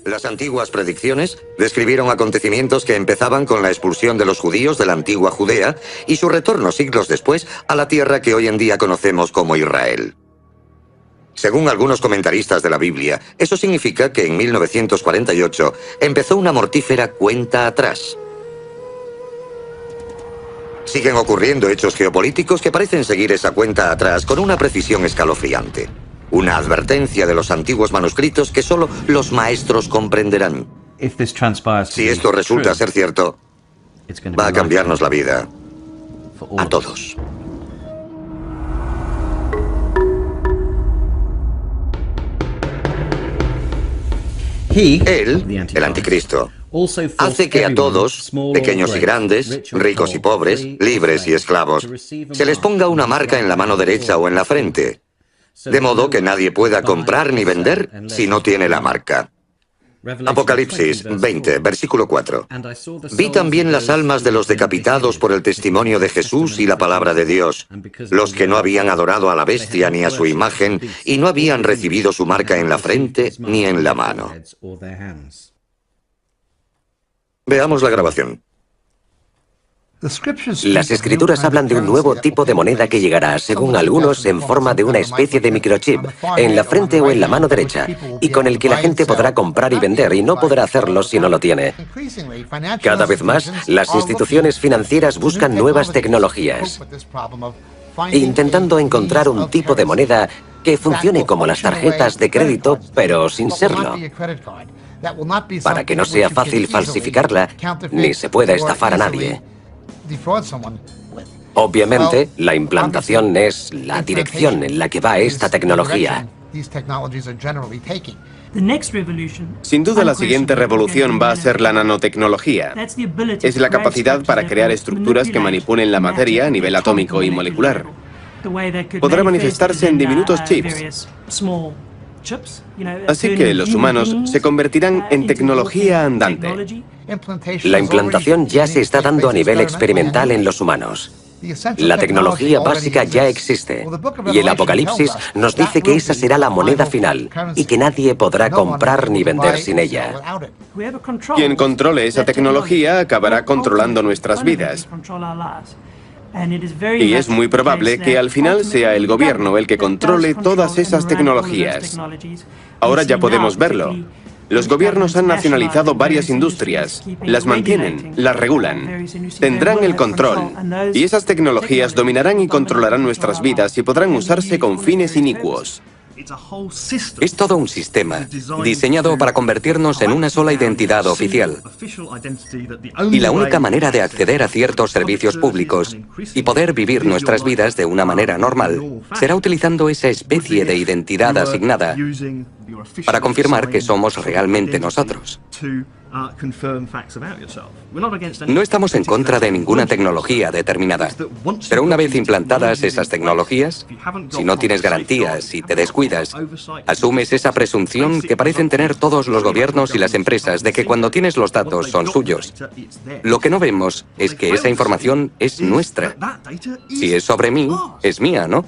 Las antiguas predicciones describieron acontecimientos que empezaban con la expulsión de los judíos de la antigua Judea y su retorno siglos después a la tierra que hoy en día conocemos como Israel. Según algunos comentaristas de la Biblia, eso significa que en 1948 empezó una mortífera cuenta atrás. Siguen ocurriendo hechos geopolíticos que parecen seguir esa cuenta atrás con una precisión escalofriante. Una advertencia de los antiguos manuscritos que solo los maestros comprenderán. Si esto resulta ser cierto, va a cambiarnos la vida a todos. Él, el anticristo, hace que a todos, pequeños y grandes, ricos y pobres, libres y esclavos, se les ponga una marca en la mano derecha o en la frente, de modo que nadie pueda comprar ni vender si no tiene la marca. Apocalipsis 20, versículo 4. Vi también las almas de los decapitados por el testimonio de Jesús y la palabra de Dios, los que no habían adorado a la bestia ni a su imagen y no habían recibido su marca en la frente ni en la mano. Veamos la grabación. Las escrituras hablan de un nuevo tipo de moneda que llegará, según algunos, en forma de una especie de microchip, en la frente o en la mano derecha, y con el que la gente podrá comprar y vender, y no podrá hacerlo si no lo tiene. Cada vez más, las instituciones financieras buscan nuevas tecnologías, intentando encontrar un tipo de moneda que funcione como las tarjetas de crédito, pero sin serlo, para que no sea fácil falsificarla, ni se pueda estafar a nadie. Obviamente, la implantación es la dirección en la que va esta tecnología. Sin duda, la siguiente revolución va a ser la nanotecnología. Es la capacidad para crear estructuras que manipulen la materia a nivel atómico y molecular. Podrá manifestarse en diminutos chips. Así que los humanos se convertirán en tecnología andante. La implantación ya se está dando a nivel experimental en los humanos. La tecnología básica ya existe, y el Apocalipsis nos dice que esa será la moneda final, y que nadie podrá comprar ni vender sin ella. Quien controle esa tecnología acabará controlando nuestras vidas. Y es muy probable que al final sea el gobierno el que controle todas esas tecnologías. Ahora ya podemos verlo. Los gobiernos han nacionalizado varias industrias, las mantienen, las regulan, tendrán el control, y esas tecnologías dominarán y controlarán nuestras vidas y podrán usarse con fines inicuos. Es todo un sistema diseñado para convertirnos en una sola identidad oficial. Y la única manera de acceder a ciertos servicios públicos y poder vivir nuestras vidas de una manera normal será utilizando esa especie de identidad asignada para confirmar que somos realmente nosotros. No estamos en contra de ninguna tecnología determinada, pero una vez implantadas esas tecnologías, si no tienes garantías y te descuidas, asumes esa presunción que parecen tener todos los gobiernos y las empresas de que cuando tienes los datos son suyos. Lo que no vemos es que esa información es nuestra. Si es sobre mí, es mía, ¿no?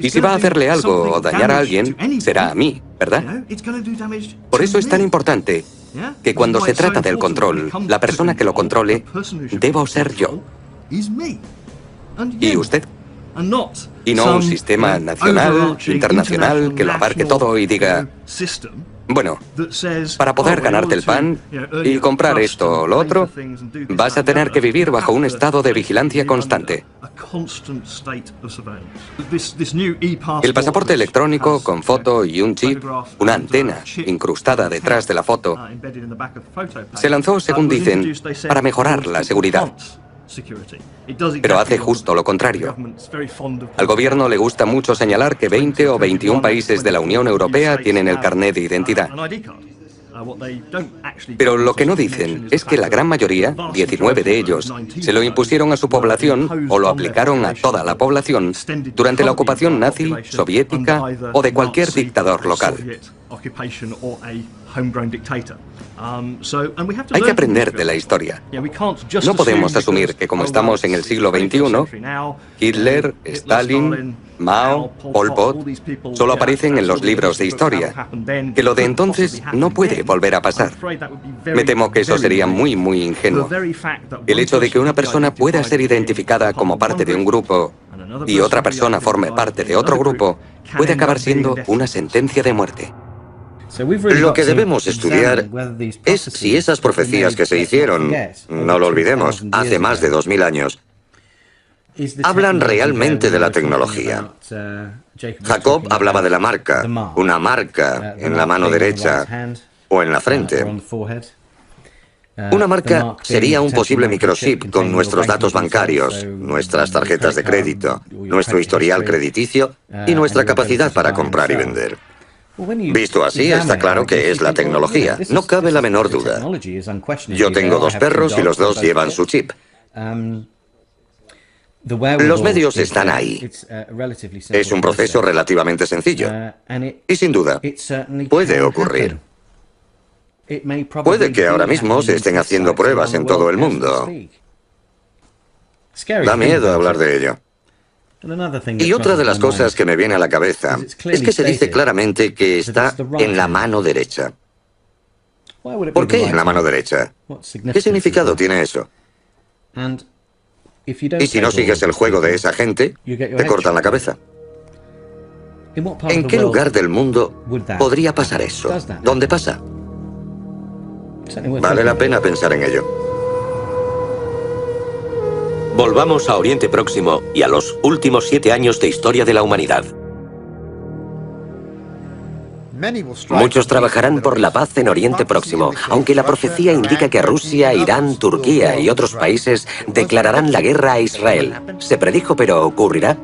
Y si va a hacerle algo o dañar a alguien, será a mí, ¿verdad? Por eso es tan importante que cuando se trata del control, la persona que lo controle debo ser yo. ¿Y usted? Y no un sistema nacional, internacional, que lo abarque todo y diga, bueno, para poder ganarte el pan y comprar esto o lo otro, vas a tener que vivir bajo un estado de vigilancia constante. El pasaporte electrónico con foto y un chip, una antena incrustada detrás de la foto, se lanzó, según dicen, para mejorar la seguridad. Pero hace justo lo contrario. Al gobierno le gusta mucho señalar que 20 o 21 países de la Unión Europea tienen el carnet de identidad. Pero lo que no dicen es que la gran mayoría, 19 de ellos, se lo impusieron a su población o lo aplicaron a toda la población durante la ocupación nazi, soviética o de cualquier dictador local. Hay que aprender de la historia. No podemos asumir que como estamos en el siglo XXI, Hitler, Stalin, Mao, Pol Pot, solo aparecen en los libros de historia, que lo de entonces no puede volver a pasar. Me temo que eso sería muy, muy ingenuo. El hecho de que una persona pueda ser identificada como parte de un grupo y otra persona forme parte de otro grupo puede acabar siendo una sentencia de muerte. Lo que debemos estudiar es si esas profecías que se hicieron, no lo olvidemos, hace más de 2000 años, hablan realmente de la tecnología. Jacob hablaba de la marca, una marca en la mano derecha o en la frente. Una marca sería un posible microchip con nuestros datos bancarios, nuestras tarjetas de crédito, nuestro historial crediticio y nuestra capacidad para comprar y vender. Visto así, está claro que es la tecnología, no cabe la menor duda. Yo tengo 2 perros y los 2 llevan su chip. Los medios están ahí. Es un proceso relativamente sencillo. Y sin duda, puede ocurrir. Puede que ahora mismo se estén haciendo pruebas en todo el mundo. Da miedo hablar de ello. Y otra de las cosas que me viene a la cabeza es que se dice claramente que está en la mano derecha. ¿Por qué en la mano derecha? ¿Qué significado tiene eso? Y si no sigues el juego de esa gente, te cortan la cabeza. ¿En qué lugar del mundo podría pasar eso? ¿Dónde pasa? Vale la pena pensar en ello. Volvamos a Oriente Próximo y a los últimos 7 años de historia de la humanidad. Muchos trabajarán por la paz en Oriente Próximo, aunque la profecía indica que Rusia, Irán, Turquía y otros países declararán la guerra a Israel. ¿Se predijo, pero ocurrirá?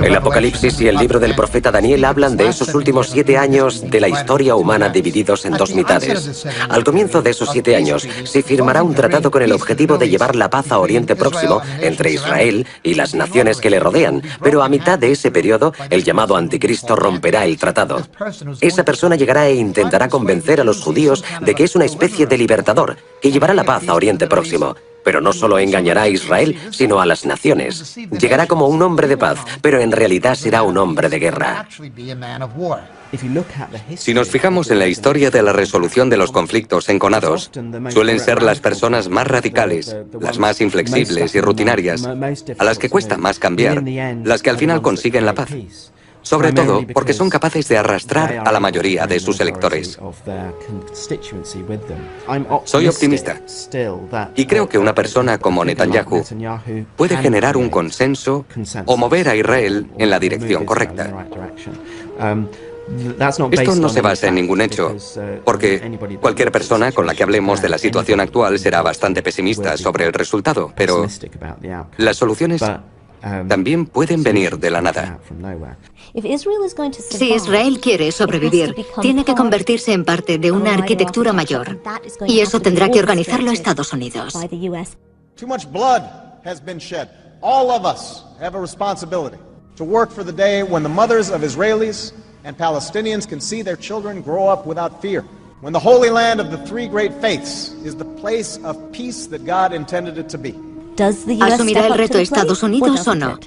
El Apocalipsis y el libro del profeta Daniel hablan de esos últimos 7 años de la historia humana divididos en 2 mitades. Al comienzo de esos 7 años se firmará un tratado con el objetivo de llevar la paz a Oriente Próximo entre Israel y las naciones que le rodean, pero a mitad de ese periodo el llamado anticristo romperá el tratado. Esa persona llegará e intentará convencer a los judíos de que es una especie de libertador que llevará la paz a Oriente Próximo. Pero no solo engañará a Israel, sino a las naciones. Llegará como un hombre de paz, pero en realidad será un hombre de guerra. Si nos fijamos en la historia de la resolución de los conflictos enconados, suelen ser las personas más radicales, las más inflexibles y rutinarias, a las que cuesta más cambiar, las que al final consiguen la paz. Sobre todo porque son capaces de arrastrar a la mayoría de sus electores. Soy optimista y creo que una persona como Netanyahu puede generar un consenso o mover a Israel en la dirección correcta. Esto no se basa en ningún hecho, porque cualquier persona con la que hablemos de la situación actual será bastante pesimista sobre el resultado, pero las soluciones también pueden venir de la nada. Si Israel quiere sobrevivir, tiene que convertirse en parte de una arquitectura mayor. Y eso tendrá que organizarlo Estados Unidos. Too much blood has been shed. All of us have a responsibility to work for the day when the mothers of Israelis and Palestinians can see their children grow up without fear. When the Holy Land of the 3 great faiths is the place of peace that God intended it to be. ¿Asumirá el reto Estados Unidos o no?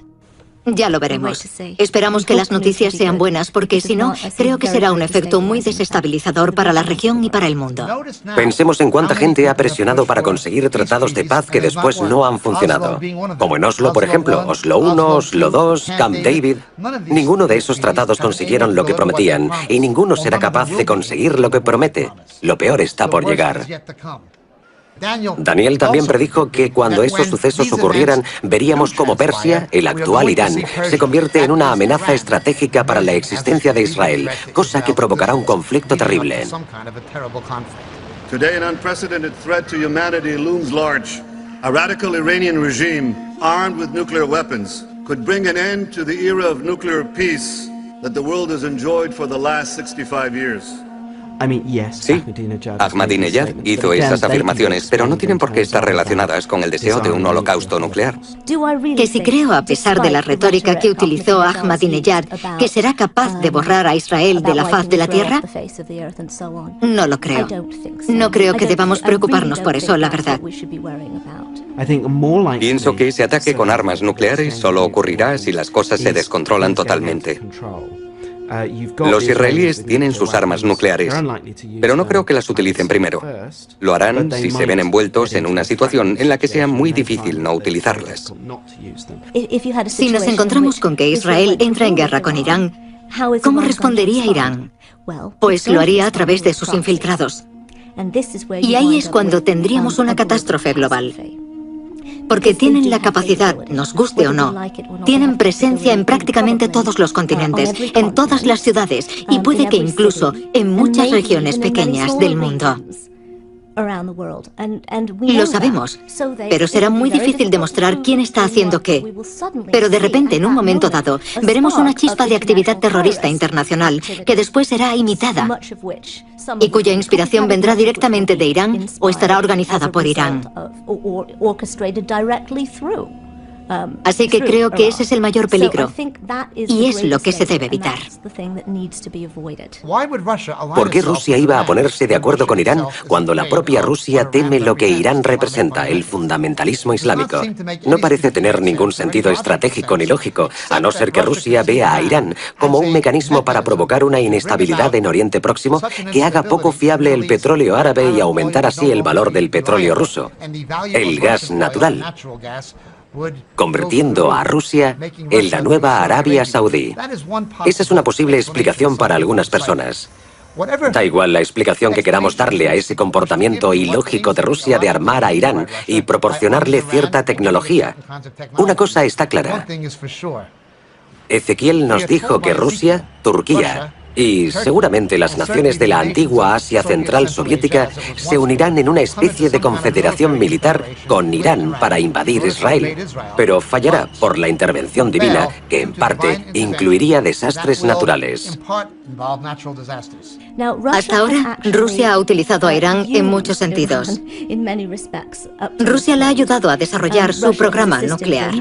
Ya lo veremos. Esperamos que las noticias sean buenas, porque si no, creo que será un efecto muy desestabilizador para la región y para el mundo. Pensemos en cuánta gente ha presionado para conseguir tratados de paz que después no han funcionado. Como en Oslo, por ejemplo, Oslo I, Oslo II, Camp David. Ninguno de esos tratados consiguieron lo que prometían, y ninguno será capaz de conseguir lo que promete. Lo peor está por llegar. Daniel también predijo que cuando esos sucesos ocurrieran, veríamos cómo Persia, el actual Irán, se convierte en una amenaza estratégica para la existencia de Israel, cosa que provocará un conflicto terrible. Today, an unprecedented threat to humanity looms large. A radical Iranian regime, armed with nuclear weapons, could bring an end to the era of nuclear peace that the world has enjoyed for the last 65 years. Sí, Ahmadinejad hizo esas afirmaciones, pero no tienen por qué estar relacionadas con el deseo de un holocausto nuclear. Que si creo, a pesar de la retórica que utilizó Ahmadinejad, que será capaz de borrar a Israel de la faz de la tierra, no lo creo. No creo que debamos preocuparnos por eso, la verdad. Pienso que ese ataque con armas nucleares solo ocurrirá si las cosas se descontrolan totalmente. Los israelíes tienen sus armas nucleares, pero no creo que las utilicen primero. Lo harán si se ven envueltos en una situación en la que sea muy difícil no utilizarlas. Si nos encontramos con que Israel entra en guerra con Irán, ¿cómo respondería Irán? Pues lo haría a través de sus infiltrados. Y ahí es cuando tendríamos una catástrofe global. Porque tienen la capacidad, nos guste o no, tienen presencia en prácticamente todos los continentes, en todas las ciudades y puede que incluso en muchas regiones pequeñas del mundo. Lo sabemos, pero será muy difícil demostrar quién está haciendo qué. Pero de repente, en un momento dado, veremos una chispa de actividad terrorista internacional que después será imitada y cuya inspiración vendrá directamente de Irán o estará organizada por Irán. Así que creo que ese es el mayor peligro y es lo que se debe evitar. ¿Por qué Rusia iba a ponerse de acuerdo con Irán cuando la propia Rusia teme lo que Irán representa, el fundamentalismo islámico? No parece tener ningún sentido estratégico ni lógico, a no ser que Rusia vea a Irán como un mecanismo para provocar una inestabilidad en Oriente Próximo que haga poco fiable el petróleo árabe y aumentar así el valor del petróleo ruso, el gas natural, convirtiendo a Rusia en la nueva Arabia Saudí. Esa es una posible explicación para algunas personas. Da igual la explicación que queramos darle a ese comportamiento ilógico de Rusia de armar a Irán y proporcionarle cierta tecnología. Una cosa está clara. Ezequiel nos dijo que Rusia, Turquía y seguramente las naciones de la antigua Asia Central Soviética se unirán en una especie de confederación militar con Irán para invadir Israel, pero fallará por la intervención divina que en parte incluiría desastres naturales. Hasta ahora, Rusia ha utilizado a Irán en muchos sentidos. Rusia le ha ayudado a desarrollar su programa nuclear.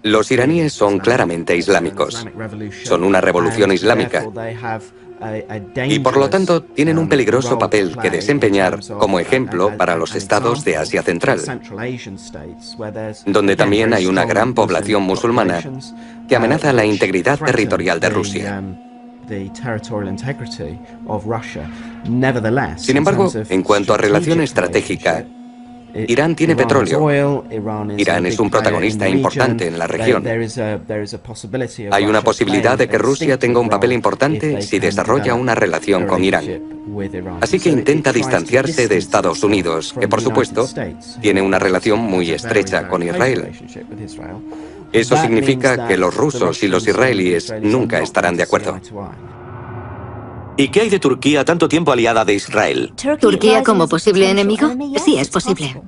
Los iraníes son claramente islámicos. Son una revolución islámica. Y por lo tanto tienen un peligroso papel que desempeñar como ejemplo para los estados de Asia Central, donde también hay una gran población musulmana que amenaza la integridad territorial de Rusia. Sin embargo, en cuanto a relación estratégica, Irán tiene petróleo. Irán es un protagonista importante en la región. Hay una posibilidad de que Rusia tenga un papel importante si desarrolla una relación con Irán. Así que intenta distanciarse de Estados Unidos, que por supuesto tiene una relación muy estrecha con Israel. Eso significa que los rusos y los israelíes nunca estarán de acuerdo. ¿Y qué hay de Turquía, tanto tiempo aliada de Israel? ¿Turquía como posible enemigo? Sí, es posible.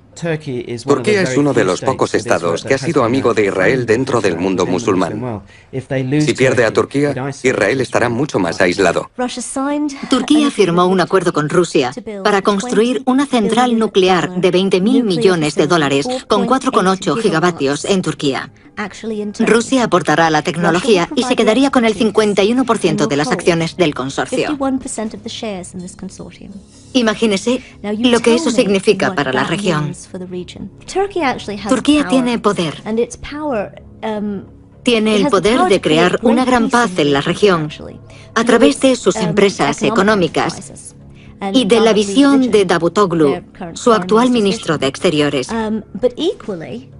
Turquía es uno de los pocos estados que ha sido amigo de Israel dentro del mundo musulmán. Si pierde a Turquía, Israel estará mucho más aislado. Turquía firmó un acuerdo con Rusia para construir una central nuclear de 20.000 millones de dólares con 4,8 gigavatios en Turquía. Rusia aportará la tecnología y se quedaría con el 51% de las acciones del consorcio. Imagínese lo que eso significa para la región. Turquía tiene poder. Tiene el poder de crear una gran paz en la región a través de sus empresas económicas y de la visión de Davutoglu, su actual ministro de Exteriores.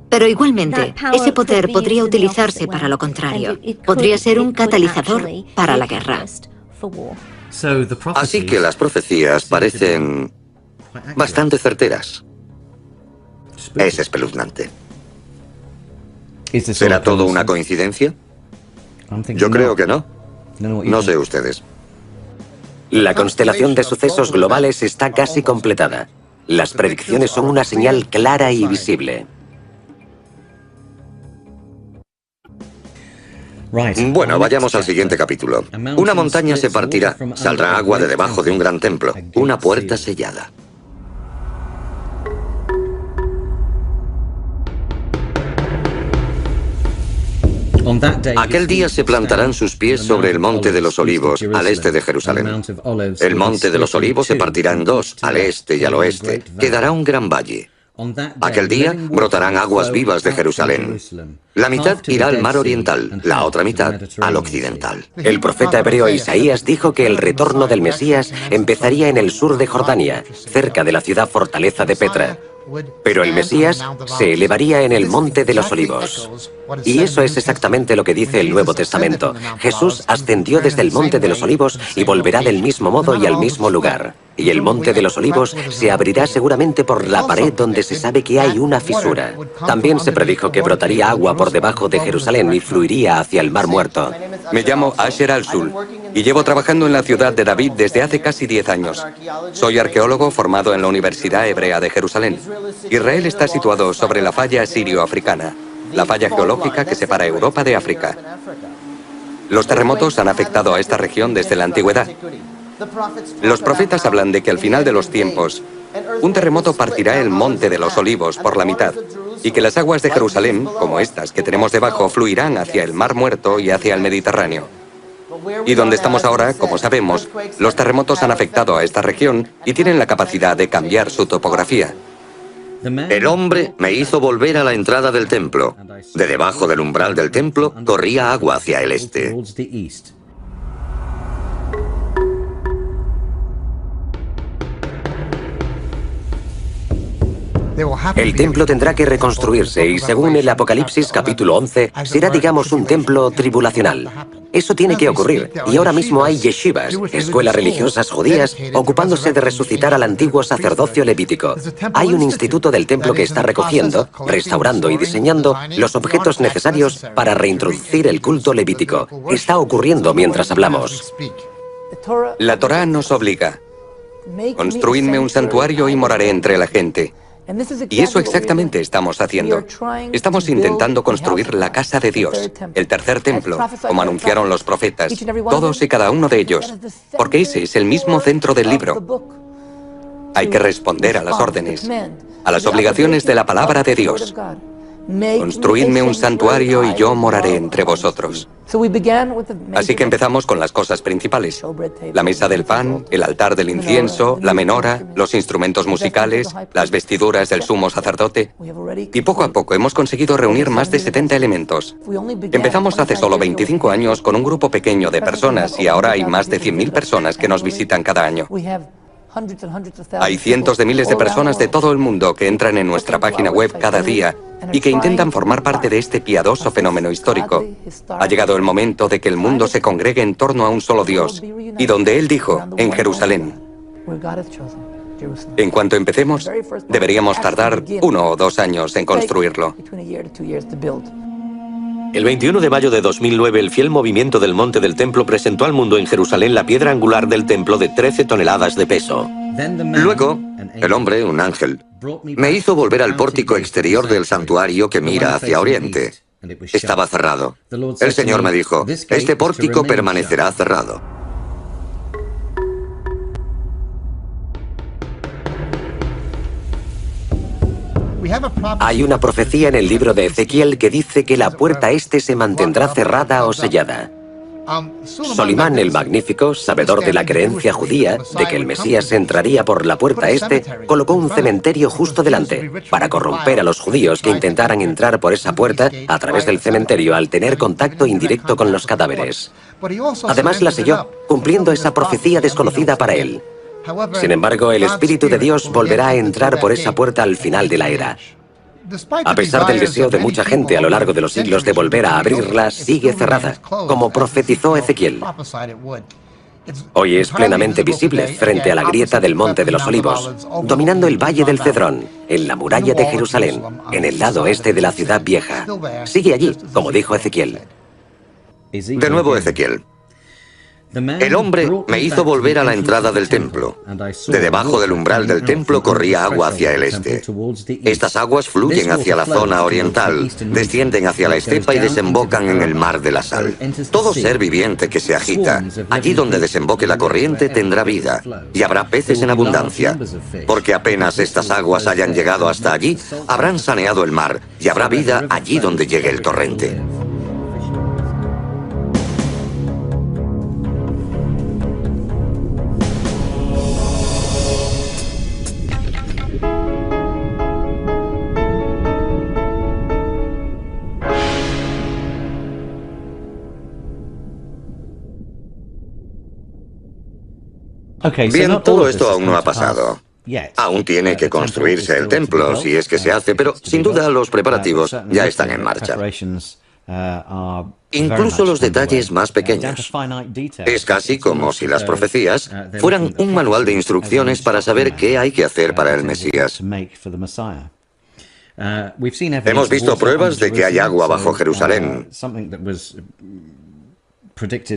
Pero igualmente, ese poder podría utilizarse para lo contrario. Podría ser un catalizador para la guerra. Así que las profecías parecen bastante certeras. Es espeluznante. ¿Será todo una coincidencia? Yo creo que no. No sé ustedes. La constelación de sucesos globales está casi completada. Las predicciones son una señal clara y visible. Bueno, vayamos al siguiente capítulo. Una montaña se partirá, saldrá agua de debajo de un gran templo, una puerta sellada. Aquel día se plantarán sus pies sobre el Monte de los Olivos, al este de Jerusalén. El Monte de los Olivos se partirá en dos, al este y al oeste. Quedará un gran valle. Aquel día brotarán aguas vivas de Jerusalén. La mitad irá al mar oriental, la otra mitad al occidental. El profeta hebreo Isaías dijo que el retorno del Mesías empezaría en el sur de Jordania, cerca de la ciudad fortaleza de Petra. Pero el Mesías se elevaría en el Monte de los Olivos. Y eso es exactamente lo que dice el Nuevo Testamento. Jesús ascendió desde el Monte de los Olivos y volverá del mismo modo y al mismo lugar. Y el Monte de los Olivos se abrirá seguramente por la pared donde se sabe que hay una fisura. También se predijo que brotaría agua por debajo de Jerusalén y fluiría hacia el Mar Muerto. Me llamo Asher Al-Sul y llevo trabajando en la ciudad de David desde hace casi 10 años. Soy arqueólogo formado en la Universidad Hebrea de Jerusalén. Israel está situado sobre la falla sirio-africana, la falla geológica que separa Europa de África. Los terremotos han afectado a esta región desde la antigüedad. Los profetas hablan de que al final de los tiempos, un terremoto partirá el Monte de los Olivos por la mitad, y que las aguas de Jerusalén, como estas que tenemos debajo, fluirán hacia el Mar Muerto y hacia el Mediterráneo. Y donde estamos ahora, como sabemos, los terremotos han afectado a esta región y tienen la capacidad de cambiar su topografía. El hombre me hizo volver a la entrada del templo. De debajo del umbral del templo corría agua hacia el este. El templo tendrá que reconstruirse y según el Apocalipsis capítulo 11, será digamos un templo tribulacional. Eso tiene que ocurrir y ahora mismo hay yeshivas, escuelas religiosas judías, ocupándose de resucitar al antiguo sacerdocio levítico. Hay un instituto del templo que está recogiendo, restaurando y diseñando los objetos necesarios para reintroducir el culto levítico. Está ocurriendo mientras hablamos. La Torá nos obliga. Construidme un santuario y moraré entre la gente. Y eso exactamente estamos haciendo. Estamos intentando construir la casa de Dios, el tercer templo, como anunciaron los profetas, todos y cada uno de ellos, porque ese es el mismo centro del libro. Hay que responder a las órdenes, a las obligaciones de la palabra de Dios. Construidme un santuario y yo moraré entre vosotros. Así que empezamos con las cosas principales. La mesa del pan, el altar del incienso, la menora, los instrumentos musicales, las vestiduras del sumo sacerdote. Y poco a poco hemos conseguido reunir más de 70 elementos. Empezamos hace solo 25 años con un grupo pequeño de personas y ahora hay más de 100.000 personas que nos visitan cada año. Hay cientos de miles de personas de todo el mundo que entran en nuestra página web cada día y que intentan formar parte de este piadoso fenómeno histórico. Ha llegado el momento de que el mundo se congregue en torno a un solo Dios, y donde Él dijo, en Jerusalén. En cuanto empecemos, deberíamos tardar 1 o 2 años en construirlo. El 21 de mayo de 2009, el fiel movimiento del Monte del Templo presentó al mundo en Jerusalén la piedra angular del templo de 13 toneladas de peso. Luego, el hombre, un ángel, me hizo volver al pórtico exterior del santuario que mira hacia oriente. Estaba cerrado. El Señor me dijo, este pórtico permanecerá cerrado. Hay una profecía en el libro de Ezequiel que dice que la puerta este se mantendrá cerrada o sellada. Solimán el Magnífico, sabedor de la creencia judía de que el Mesías entraría por la puerta este, colocó un cementerio justo delante, para corromper a los judíos que intentaran entrar por esa puerta a través del cementerio al tener contacto indirecto con los cadáveres. Además la selló, cumpliendo esa profecía desconocida para él. Sin embargo, el Espíritu de Dios volverá a entrar por esa puerta al final de la era. A pesar del deseo de mucha gente a lo largo de los siglos de volver a abrirla, sigue cerrada, como profetizó Ezequiel. Hoy es plenamente visible frente a la grieta del Monte de los Olivos, dominando el Valle del Cedrón, en la muralla de Jerusalén, en el lado este de la ciudad vieja. Sigue allí, como dijo Ezequiel. De nuevo Ezequiel. El hombre me hizo volver a la entrada del templo. De debajo del umbral del templo corría agua hacia el este. Estas aguas fluyen hacia la zona oriental, descienden hacia la estepa y desembocan en el mar de la sal. Todo ser viviente que se agita, allí donde desemboque la corriente tendrá vida, y habrá peces en abundancia, porque apenas estas aguas hayan llegado hasta allí, habrán saneado el mar, y habrá vida allí donde llegue el torrente. Bien, todo esto aún no ha pasado. Aún tiene que construirse el templo, si es que se hace, pero sin duda los preparativos ya están en marcha. Incluso los detalles más pequeños. Es casi como si las profecías fueran un manual de instrucciones para saber qué hay que hacer para el Mesías. Hemos visto pruebas de que hay agua bajo Jerusalén.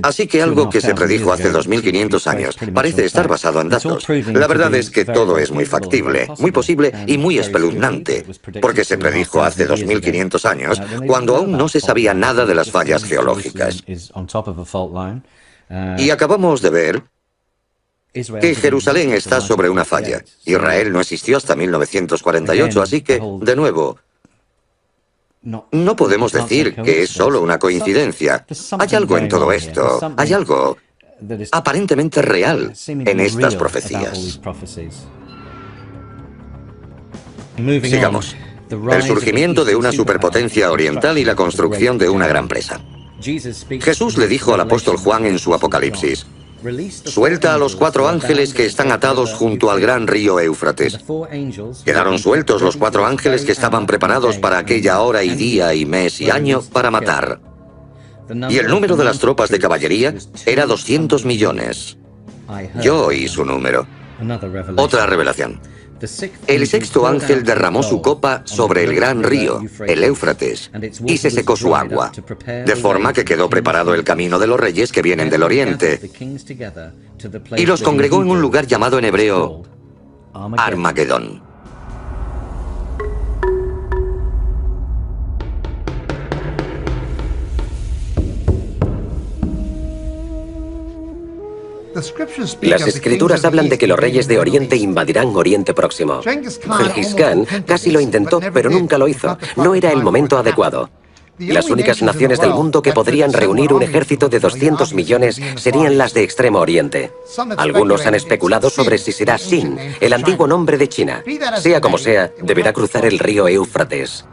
Así que algo que se predijo hace 2500 años parece estar basado en datos. La verdad es que todo es muy factible, muy posible y muy espeluznante, porque se predijo hace 2500 años, cuando aún no se sabía nada de las fallas geológicas. Y acabamos de ver que Jerusalén está sobre una falla. Israel no existió hasta 1948, así que, de nuevo, no podemos decir que es solo una coincidencia. Hay algo en todo esto. Hay algo aparentemente real en estas profecías. Sigamos. El surgimiento de una superpotencia oriental y la construcción de una gran presa. Jesús le dijo al apóstol Juan en su Apocalipsis: suelta a los 4 ángeles que están atados junto al gran río Éufrates. Quedaron sueltos los 4 ángeles que estaban preparados para aquella hora y día y mes y año para matar. Y el número de las tropas de caballería era 200 millones. Yo oí su número. Otra revelación. El 6.º ángel derramó su copa sobre el gran río, el Éufrates, y se secó su agua, de forma que quedó preparado el camino de los reyes que vienen del oriente, y los congregó en un lugar llamado en hebreo Armagedón. Las escrituras hablan de que los reyes de Oriente invadirán Oriente Próximo. Gengis Khan casi lo intentó, pero nunca lo hizo. No era el momento adecuado. Las únicas naciones del mundo que podrían reunir un ejército de 200 millones serían las de Extremo Oriente. Algunos han especulado sobre si será Xin, el antiguo nombre de China. Sea como sea, deberá cruzar el río Éufrates.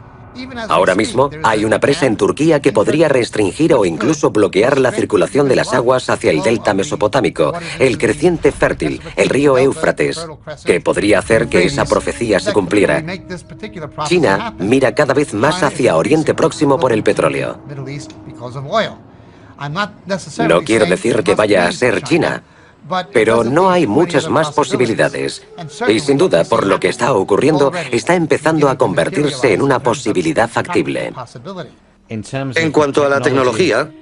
Ahora mismo hay una presa en Turquía que podría restringir o incluso bloquear la circulación de las aguas hacia el delta mesopotámico, el creciente fértil, el río Éufrates, que podría hacer que esa profecía se cumpliera. China mira cada vez más hacia Oriente Próximo por el petróleo. No quiero decir que vaya a ser China, pero no hay muchas más posibilidades. Y sin duda, por lo que está ocurriendo, está empezando a convertirse en una posibilidad factible. En cuanto a la tecnología,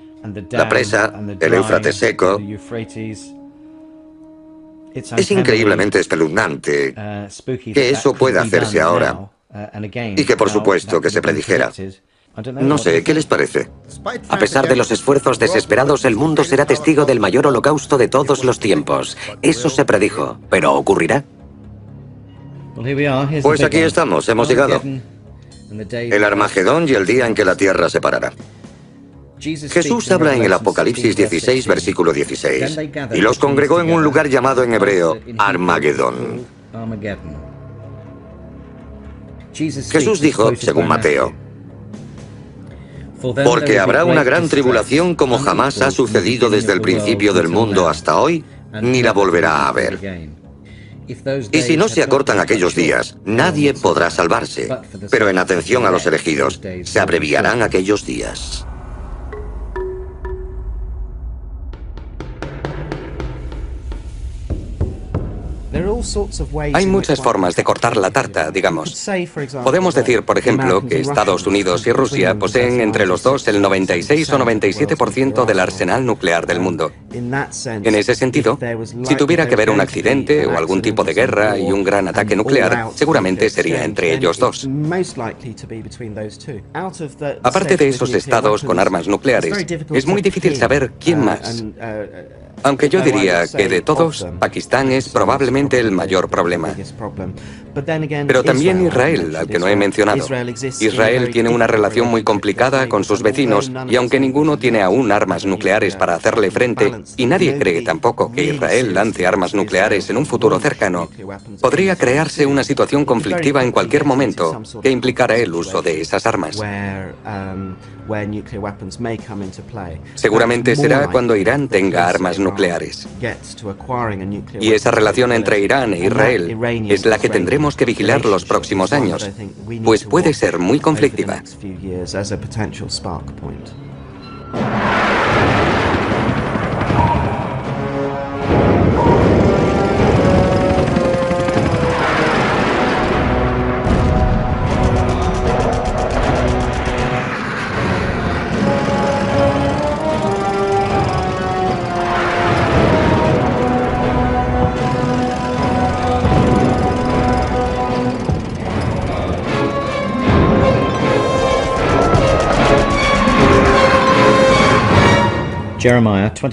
la presa, el Éufrates seco, es increíblemente espeluznante que eso pueda hacerse ahora. Y que por supuesto que se predijera. No sé, ¿qué les parece? A pesar de los esfuerzos desesperados, el mundo será testigo del mayor holocausto de todos los tiempos. Eso se predijo, pero ¿ocurrirá? Pues aquí estamos, hemos llegado. El Armagedón y el día en que la tierra se parará. Jesús habla en el Apocalipsis 16, versículo 16, y los congregó en un lugar llamado en hebreo Armagedón. Jesús dijo, según Mateo: porque habrá una gran tribulación como jamás ha sucedido desde el principio del mundo hasta hoy, ni la volverá a haber. Y si no se acortan aquellos días, nadie podrá salvarse. Pero en atención a los elegidos, se abreviarán aquellos días. Hay muchas formas de cortar la tarta, digamos. Podemos decir, por ejemplo, que Estados Unidos y Rusia poseen entre los dos el 96 o 97% del arsenal nuclear del mundo. En ese sentido, si tuviera que haber un accidente o algún tipo de guerra y un gran ataque nuclear, seguramente sería entre ellos dos. Aparte de esos estados con armas nucleares, es muy difícil saber quién más. Aunque yo diría que de todos, Pakistán es probablemente el mayor problema. Pero también Israel, al que no he mencionado. Israel tiene una relación muy complicada con sus vecinos y aunque ninguno tiene aún armas nucleares para hacerle frente, y nadie cree tampoco que Israel lance armas nucleares en un futuro cercano, podría crearse una situación conflictiva en cualquier momento que implicara el uso de esas armas. Seguramente será cuando Irán tenga armas nucleares. Y esa relación entre Irán e Israel es la que tendremos que vigilar los próximos años, pues puede ser muy conflictiva.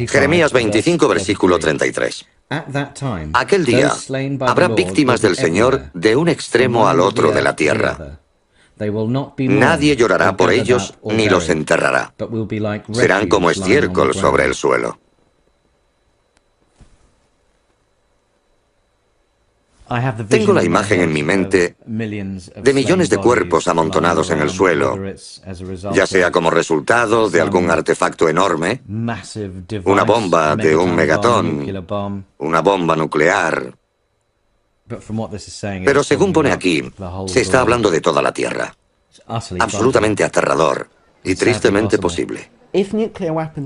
Jeremías 25, versículo 33. Aquel día habrá víctimas del Señor de un extremo al otro de la tierra. Nadie llorará por ellos ni los enterrará. Serán como estiércol sobre el suelo. Tengo la imagen en mi mente de millones de cuerpos amontonados en el suelo, ya sea como resultado de algún artefacto enorme, una bomba de un megatón, una bomba nuclear. Pero según pone aquí, se está hablando de toda la Tierra. Absolutamente aterrador y tristemente posible.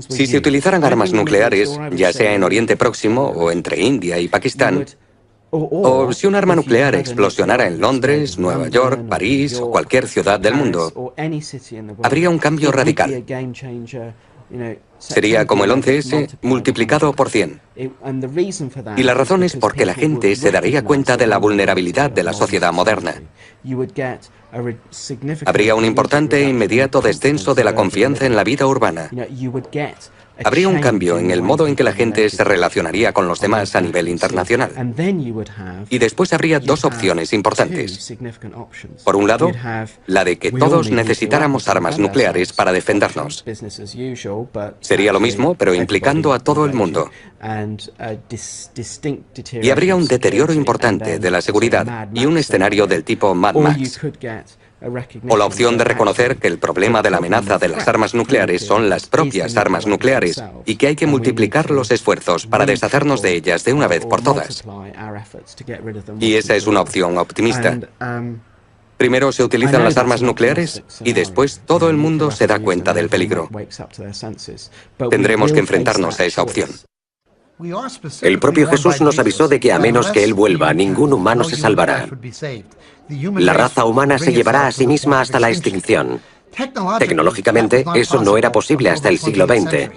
Si se utilizaran armas nucleares, ya sea en Oriente Próximo o entre India y Pakistán, o si un arma nuclear explosionara en Londres, Nueva York, París o cualquier ciudad del mundo, habría un cambio radical. Sería como el 11S multiplicado por 100. Y la razón es porque la gente se daría cuenta de la vulnerabilidad de la sociedad moderna. Habría un importante e inmediato descenso de la confianza en la vida urbana. Habría un cambio en el modo en que la gente se relacionaría con los demás a nivel internacional. Y después habría dos opciones importantes. Por un lado, la de que todos necesitáramos armas nucleares para defendernos. Sería lo mismo, pero implicando a todo el mundo. Y habría un deterioro importante de la seguridad y un escenario del tipo Mad Max. O la opción de reconocer que el problema de la amenaza de las armas nucleares son las propias armas nucleares y que hay que multiplicar los esfuerzos para deshacernos de ellas de una vez por todas. Y esa es una opción optimista. Primero se utilizan las armas nucleares y después todo el mundo se da cuenta del peligro. Tendremos que enfrentarnos a esa opción. El propio Jesús nos avisó de que a menos que Él vuelva, ningún humano se salvará. La raza humana se llevará a sí misma hasta la extinción. Tecnológicamente, eso no era posible hasta el siglo XX.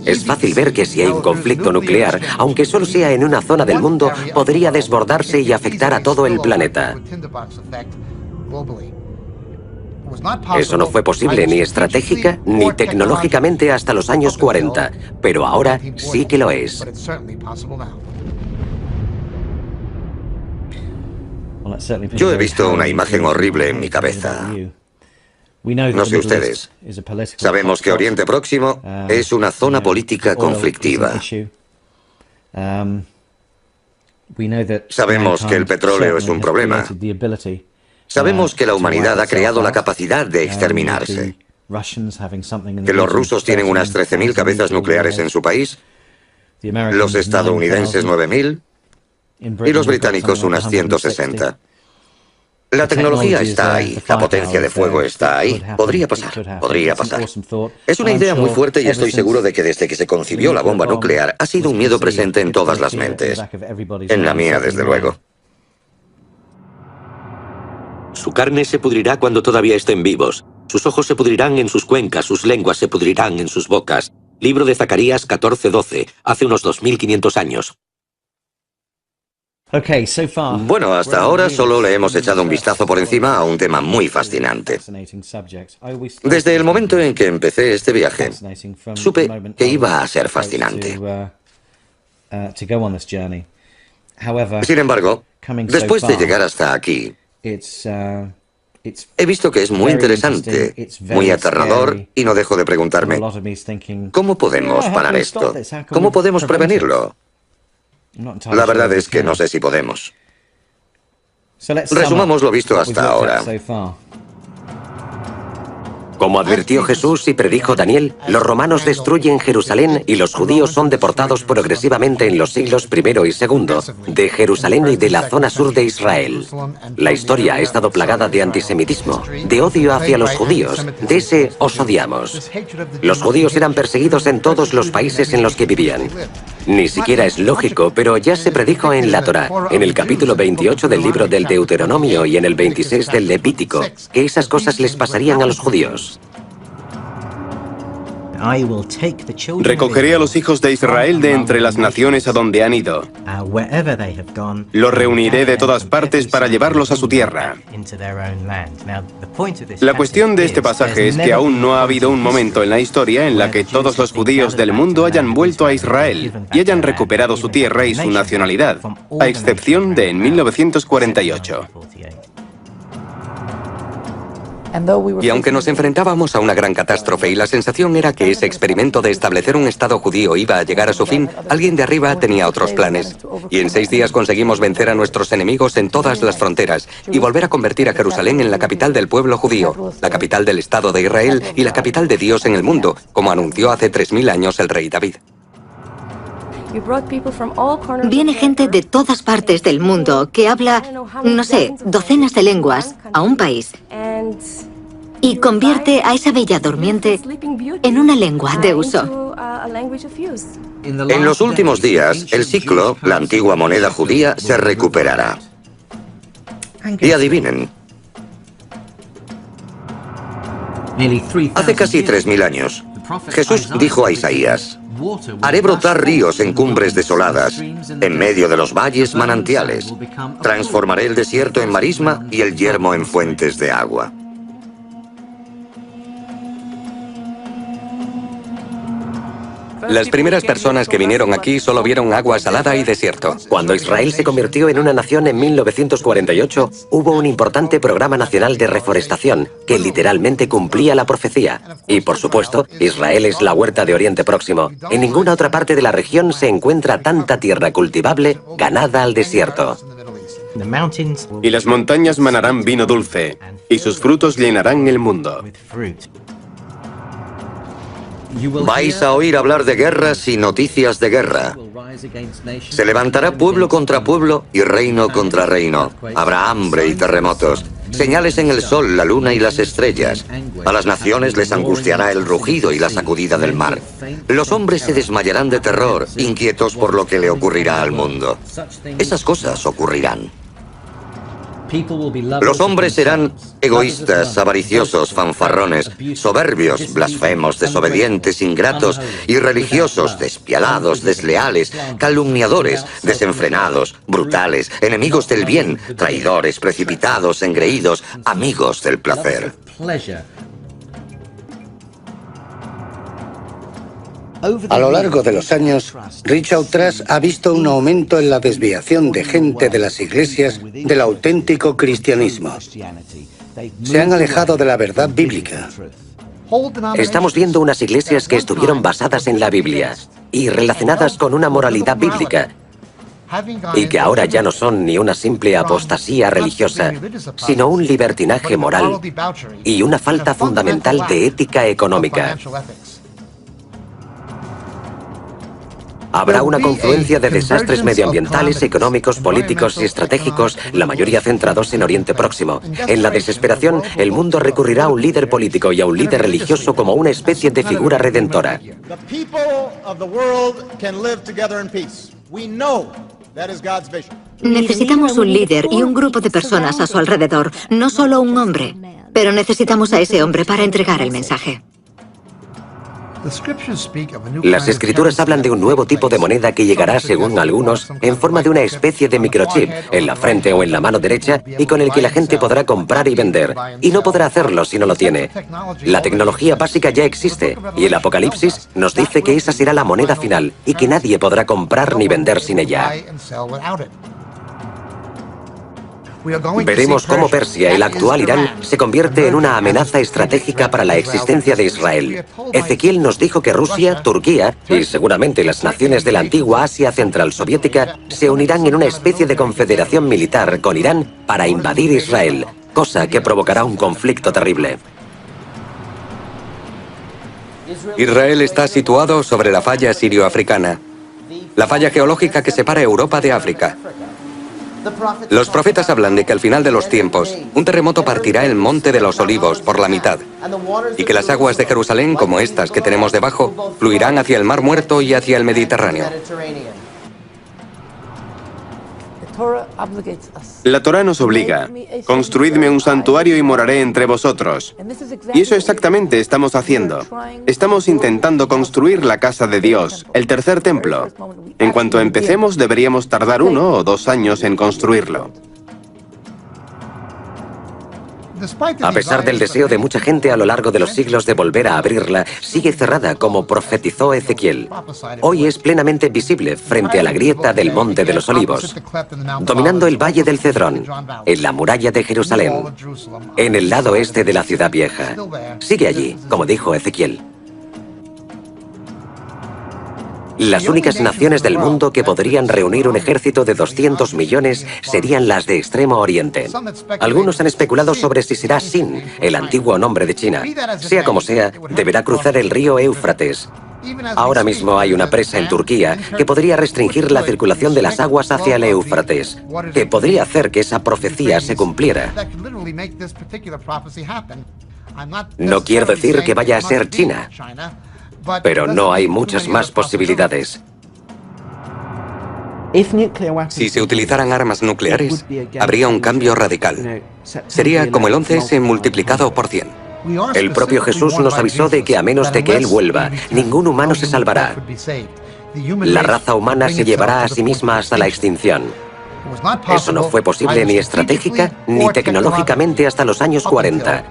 Es fácil ver que si hay un conflicto nuclear, aunque solo sea en una zona del mundo, podría desbordarse y afectar a todo el planeta. Eso no fue posible ni estratégica ni tecnológicamente hasta los años 40, pero ahora sí que lo es. Yo he visto una imagen horrible en mi cabeza. No sé ustedes. Sabemos que Oriente Próximo es una zona política conflictiva. Sabemos que el petróleo es un problema. Sabemos que la humanidad ha creado la capacidad de exterminarse. Que los rusos tienen unas 13.000 cabezas nucleares en su país, los estadounidenses 9.000 y los británicos unas 160. La tecnología está ahí, la potencia de fuego está ahí. Podría pasar, podría pasar. Es una idea muy fuerte y estoy seguro de que desde que se concibió la bomba nuclear ha sido un miedo presente en todas las mentes. En la mía, desde luego. Su carne se pudrirá cuando todavía estén vivos. Sus ojos se pudrirán en sus cuencas, sus lenguas se pudrirán en sus bocas. Libro de Zacarías 14:12, hace unos 2500 años. Bueno, hasta ahora solo le hemos echado un vistazo por encima a un tema muy fascinante. Desde el momento en que empecé este viaje, supe que iba a ser fascinante. Sin embargo, después de llegar hasta aquí, he visto que es muy interesante, muy aterrador, y no dejo de preguntarme, ¿cómo podemos parar esto? ¿Cómo podemos prevenirlo? La verdad es que no sé si podemos. Resumamos lo visto hasta ahora. Como advirtió Jesús y predijo Daniel, los romanos destruyen Jerusalén y los judíos son deportados progresivamente en los siglos I y II de Jerusalén y de la zona sur de Israel. La historia ha estado plagada de antisemitismo, de odio hacia los judíos, de ese os odiamos. Los judíos eran perseguidos en todos los países en los que vivían. Ni siquiera es lógico, pero ya se predijo en la Torá, en el capítulo 28 del libro del Deuteronomio y en el 26 del Levítico, que esas cosas les pasarían a los judíos. Recogeré a los hijos de Israel de entre las naciones a donde han ido. Los reuniré de todas partes para llevarlos a su tierra. La cuestión de este pasaje es que aún no ha habido un momento en la historia en la que todos los judíos del mundo hayan vuelto a Israel y hayan recuperado su tierra y su nacionalidad, a excepción de en 1948. Y aunque nos enfrentábamos a una gran catástrofe y la sensación era que ese experimento de establecer un Estado judío iba a llegar a su fin, alguien de arriba tenía otros planes. Y en 6 días conseguimos vencer a nuestros enemigos en todas las fronteras y volver a convertir a Jerusalén en la capital del pueblo judío, la capital del Estado de Israel y la capital de Dios en el mundo, como anunció hace 3000 años el rey David. Viene gente de todas partes del mundo que habla, no sé, docenas de lenguas a un país y convierte a esa bella durmiente en una lengua de uso. En los últimos días, el siclo, la antigua moneda judía, se recuperará. Y adivinen. Hace casi 3000 años, Jesús dijo a Isaías: haré brotar ríos en cumbres desoladas, en medio de los valles manantiales. Transformaré el desierto en marisma y el yermo en fuentes de agua. Las primeras personas que vinieron aquí solo vieron agua salada y desierto. Cuando Israel se convirtió en una nación en 1948, hubo un importante programa nacional de reforestación que literalmente cumplía la profecía. Y por supuesto, Israel es la huerta de Oriente Próximo. En ninguna otra parte de la región se encuentra tanta tierra cultivable ganada al desierto. Y las montañas manarán vino dulce, y sus frutos llenarán el mundo. Vais a oír hablar de guerras y noticias de guerra. Se levantará pueblo contra pueblo y reino contra reino. Habrá hambre y terremotos. Señales en el sol, la luna y las estrellas. A las naciones les angustiará el rugido y la sacudida del mar. Los hombres se desmayarán de terror, inquietos por lo que le ocurrirá al mundo. Esas cosas ocurrirán. Los hombres serán egoístas, avariciosos, fanfarrones, soberbios, blasfemos, desobedientes, ingratos, irreligiosos, despiadados, desleales, calumniadores, desenfrenados, brutales, enemigos del bien, traidores, precipitados, engreídos, amigos del placer. A lo largo de los años, Richard Truss ha visto un aumento en la desviación de gente de las iglesias del auténtico cristianismo. Se han alejado de la verdad bíblica. Estamos viendo unas iglesias que estuvieron basadas en la Biblia y relacionadas con una moralidad bíblica, y que ahora ya no son ni una simple apostasía religiosa, sino un libertinaje moral y una falta fundamental de ética económica. Habrá una confluencia de desastres medioambientales, económicos, políticos y estratégicos, la mayoría centrados en Oriente Próximo. En la desesperación, el mundo recurrirá a un líder político y a un líder religioso como una especie de figura redentora. Necesitamos un líder y un grupo de personas a su alrededor, no solo un hombre. Pero necesitamos a ese hombre para entregar el mensaje. Las escrituras hablan de un nuevo tipo de moneda que llegará, según algunos, en forma de una especie de microchip en la frente o en la mano derecha y con el que la gente podrá comprar y vender. Y no podrá hacerlo si no lo tiene. La tecnología básica ya existe y el Apocalipsis nos dice que esa será la moneda final y que nadie podrá comprar ni vender sin ella. Veremos cómo Persia, el actual Irán, se convierte en una amenaza estratégica para la existencia de Israel. Ezequiel nos dijo que Rusia, Turquía y seguramente las naciones de la antigua Asia Central Soviética se unirán en una especie de confederación militar con Irán para invadir Israel, cosa que provocará un conflicto terrible. Israel está situado sobre la falla sirio-africana, la falla geológica que separa Europa de África. Los profetas hablan de que al final de los tiempos, un terremoto partirá el monte de los olivos por la mitad, y que las aguas de Jerusalén, como estas que tenemos debajo, fluirán hacia el Mar Muerto y hacia el Mediterráneo. La Torá nos obliga: construidme un santuario y moraré entre vosotros. Y eso exactamente estamos haciendo. Estamos intentando construir la casa de Dios, el tercer templo. En cuanto empecemos, deberíamos tardar 1 o 2 años en construirlo. A pesar del deseo de mucha gente a lo largo de los siglos de volver a abrirla, sigue cerrada como profetizó Ezequiel. Hoy es plenamente visible frente a la grieta del Monte de los Olivos, dominando el Valle del Cedrón, en la muralla de Jerusalén, en el lado este de la ciudad vieja. Sigue allí, como dijo Ezequiel. Las únicas naciones del mundo que podrían reunir un ejército de 200 millones serían las de Extremo Oriente. Algunos han especulado sobre si será Sin, el antiguo nombre de China. Sea como sea, deberá cruzar el río Éufrates. Ahora mismo hay una presa en Turquía que podría restringir la circulación de las aguas hacia el Éufrates, que podría hacer que esa profecía se cumpliera. No quiero decir que vaya a ser China, pero no hay muchas más posibilidades. Si se utilizaran armas nucleares, habría un cambio radical. Sería como el 11S multiplicado por 100. El propio Jesús nos avisó de que a menos de que Él vuelva, ningún humano se salvará. La raza humana se llevará a sí misma hasta la extinción. Eso no fue posible ni estratégica ni tecnológicamente hasta los años 40,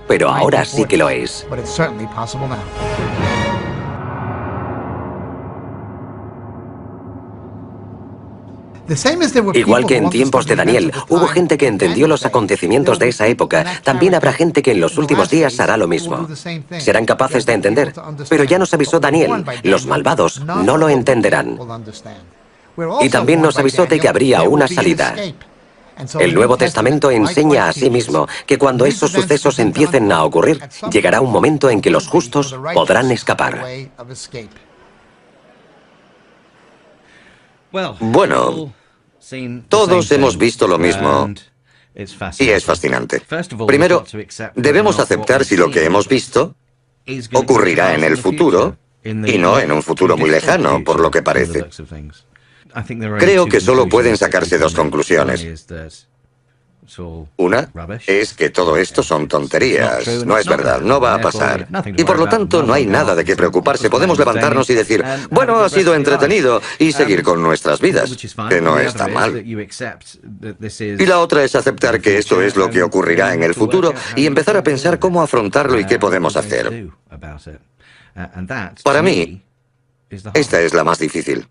pero ahora sí que lo es. Igual que en tiempos de Daniel, hubo gente que entendió los acontecimientos de esa época, también habrá gente que en los últimos días hará lo mismo. Serán capaces de entender, pero ya nos avisó Daniel, los malvados no lo entenderán. Y también nos avisó de que habría una salida. El Nuevo Testamento enseña a sí mismo que cuando esos sucesos empiecen a ocurrir, llegará un momento en que los justos podrán escapar. Bueno, todos hemos visto lo mismo y es fascinante. Primero, debemos aceptar si lo que hemos visto ocurrirá en el futuro y no en un futuro muy lejano, por lo que parece. Creo que solo pueden sacarse 2 conclusiones. Una es que todo esto son tonterías, no es verdad, no va a pasar. Y por lo tanto no hay nada de qué preocuparse, podemos levantarnos y decir, bueno, ha sido entretenido, y seguir con nuestras vidas, que no está mal. Y la otra es aceptar que esto es lo que ocurrirá en el futuro y empezar a pensar cómo afrontarlo y qué podemos hacer. Para mí, esta es la más difícil.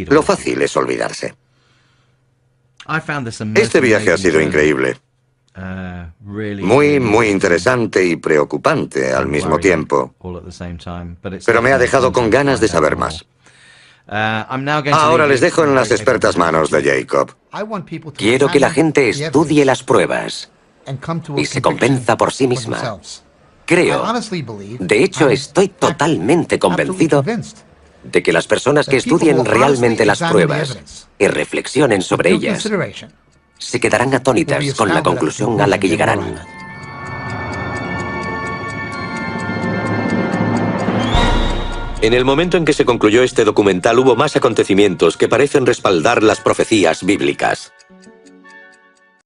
Lo fácil es olvidarse. Este viaje ha sido increíble. Muy interesante y preocupante al mismo tiempo. Pero me ha dejado con ganas de saber más. Ahora les dejo en las expertas manos de Jacob. Quiero que la gente estudie las pruebas y se convenza por sí misma. Creo, de hecho estoy totalmente convencido de que las personas que estudien realmente las pruebas y reflexionen sobre ellas, se quedarán atónitas con la conclusión a la que llegarán. En el momento en que se concluyó este documental hubo más acontecimientos que parecen respaldar las profecías bíblicas.